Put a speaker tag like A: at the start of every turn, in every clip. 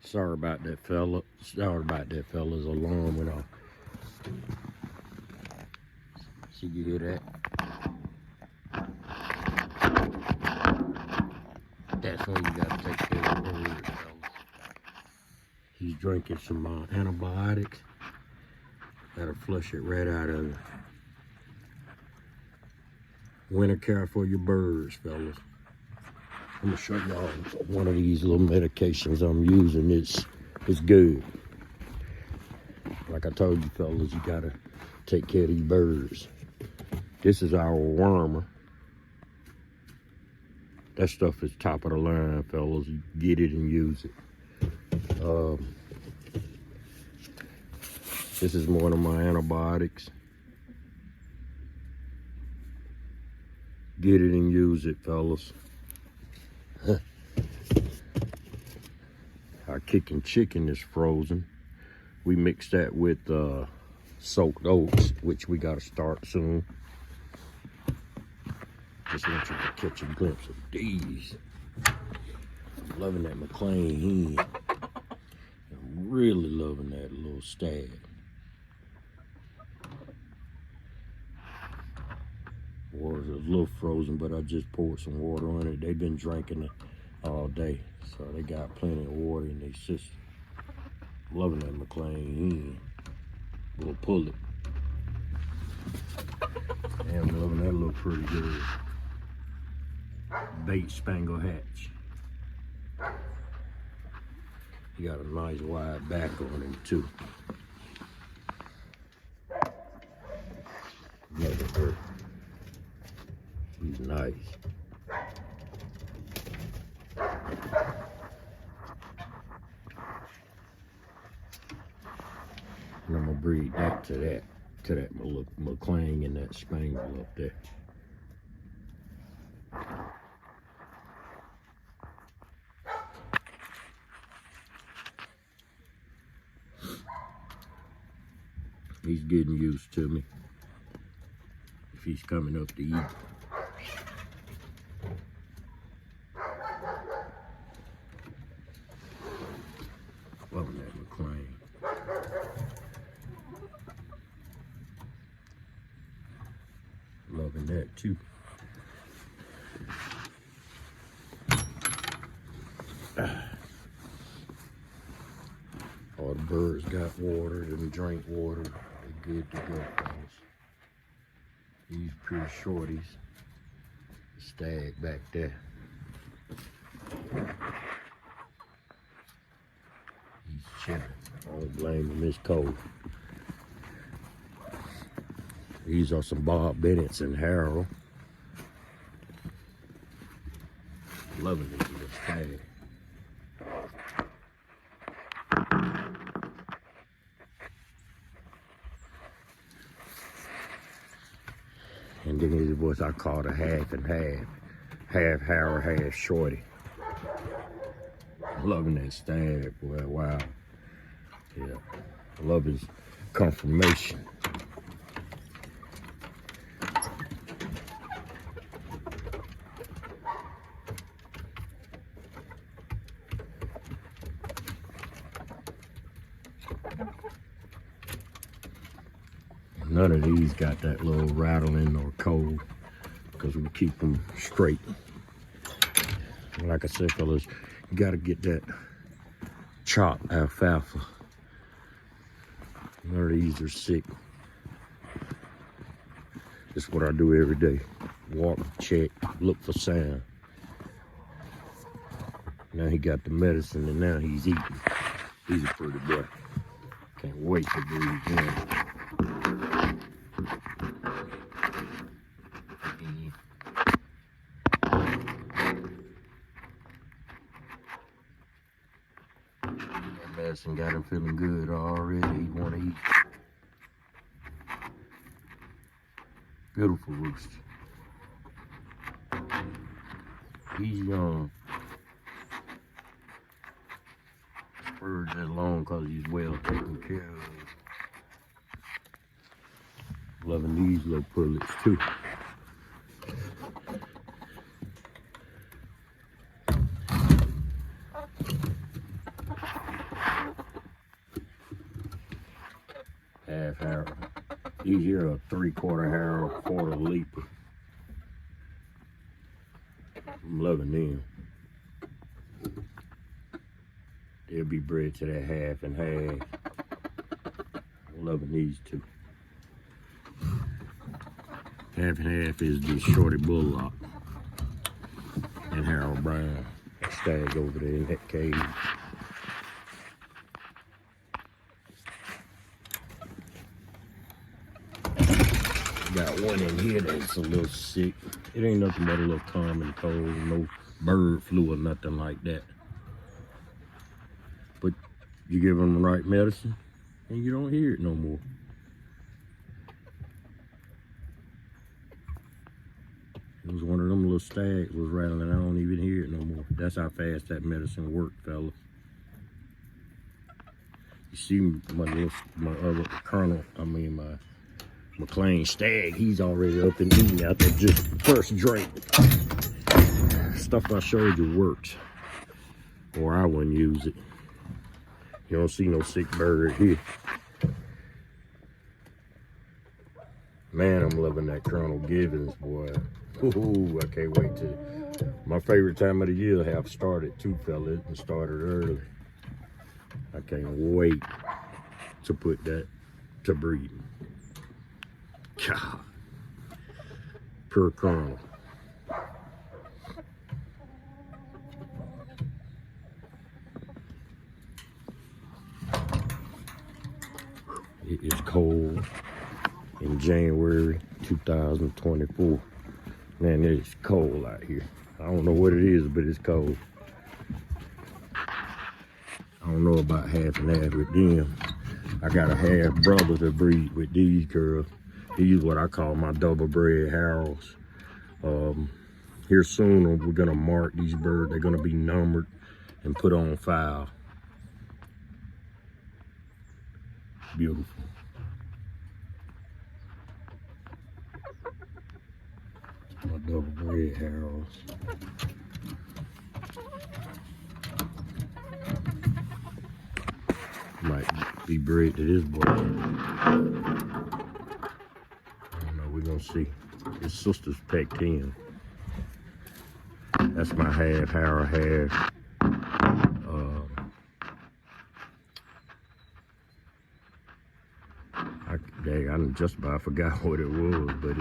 A: Sorry about that, fella. Sorry about that, fella's alarm went off. See, you hear that? That's when you gotta take care of the bird, fellas. He's drinking some antibiotics. Gotta flush it right out of it. Winter care for your birds, fellas. I'm gonna show y'all one of these little medications I'm using. It's good. Like I told you, fellas, you gotta take care of these birds. This is our wormer. That stuff is top of the line, fellas. You get it and use it. This is one of my antibiotics. Get it and use it, fellas. Our kicking chicken is frozen. We mix that with soaked oats, which we gotta start soon. Just want you to catch a glimpse of these. I'm loving that McLean hen. I'm really loving that little stag. Water's a little frozen, but I just poured some water on it. They've been drinking it all day, so they got plenty of water in their system. Loving that McLean hen. We'll pull it. Yeah, I'm loving that little pretty good bait spangle hatch. He got a nice wide back on him too. Look at her. She's nice. And I'm gonna breed that to that McLean and that spangle up there. He's getting used to me. If he's coming up to eat. Loving that McLean. Loving that too. All the birds got water and drink water. They're good to go, fellas. These pretty shorties. The stag back there. He's chilling. I don't blame him, it's cold. These are some Bob Bennett's and Harold. Loving this little stag. And then these was I called a half and half. Half Harold, half Shorty. Loving that stag, boy, wow. Yeah, I love his conformation. None of these got that little rattling or cold because we keep them straight. Like I said, fellas, you gotta get that chopped alfalfa. None of these are sick. That's what I do every day. Walk, check, look for sound. Now he got the medicine and now he's eating. He's a pretty boy. Can't wait to breathe in. Medicine got him feeling good already. He want to eat. Beautiful rooster. He's young. Spurs that long because he's well taken care of. Loving these little pullets too. half harrow. These here are 3/4 harrow, quarter leaper. I'm loving them. They'll be bred to that half and half. I'm loving these two. Half and half is the Shorty Bullock and Harold Brown. Stag over there in that cage. Got one in here that's a little sick. It ain't nothing but a little common cold, no bird flu or nothing like that. But you give them the right medicine and you don't hear it no more. It was one of them little stags was rattling. I don't even hear it no more. That's how fast that medicine worked, fellas. You see my other colonel, my McLean stag, he's already up and eating out there just first drink. Stuff I showed you works, or I wouldn't use it. You don't see no sick bird here. Man, I'm loving that Colonel Givens, boy. Ooh, I can't wait to. My favorite time of the year have started too, fellas, and started early. I can't wait to put that to breeding. God, pure Colonel. It is cold in January 2024. Man, it's cold out here. I don't know what it is, but it's cold. I don't know about half and half with them. I got a half brother to breed with these girls. These what I call my double bred Harrows. Here soon we're gonna mark these birds. They're gonna be numbered and put on file. Beautiful. My double bred Harrows. Might be bred to this boy. I don't know, we're gonna see. His sister's pecked him. That's my half harrow, half. I just about forgot what it was, but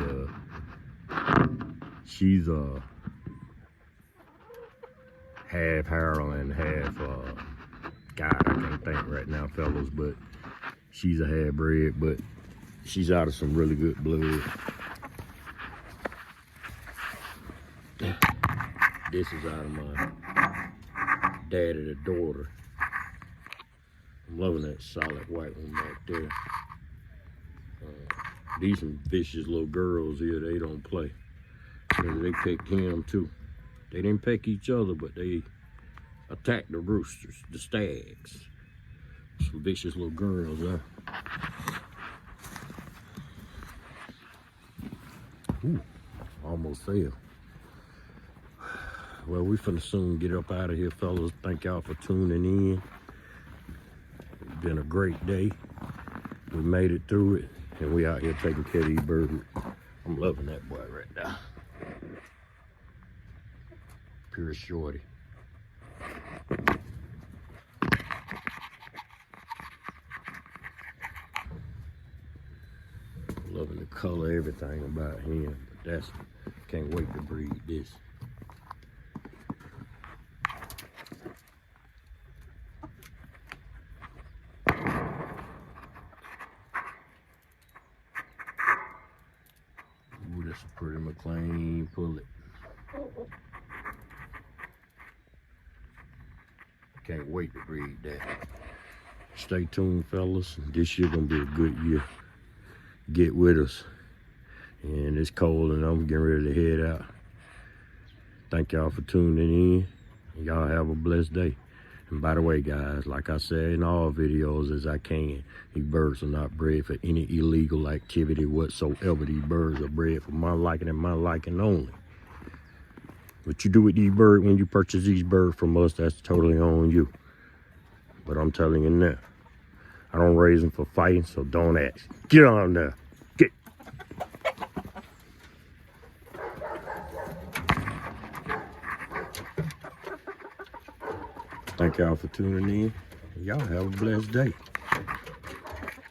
A: she's half harrow and half God, I can't think right now, fellas, but she's a half bred, but she's out of some really good blood. This is out of my daddy, the daughter. I'm loving that solid white one back there. These some vicious little girls here, they don't play. They pecked him too. They didn't peck each other, but they attacked the roosters, the stags. Some vicious little girls there. Ooh, almost fell. Well, we finna soon get up out of here, fellas. Thank y'all for tuning in. It's been a great day. We made it through it, and we out here taking care of these birds. I'm loving that boy right now. Pure Shorty. Loving the color, everything about him. But that's, can't wait to breed this. Ooh, that's a pretty McLean pullet. Can't wait to breed that. Stay tuned, fellas. This year gonna be a good year. Get with us. And it's cold and I'm getting ready to head out. Thank y'all for tuning in. Y'all have a blessed day. And by the way, guys, like I said in all videos as I can, these birds are not bred for any illegal activity whatsoever. These birds are bred for my liking and my liking only. What you do with these birds when you purchase these birds from us, that's totally on you. But I'm telling you now, I don't raise them for fighting, so don't ask. Get on there. Get. Thank y'all for tuning in. Y'all have a blessed day.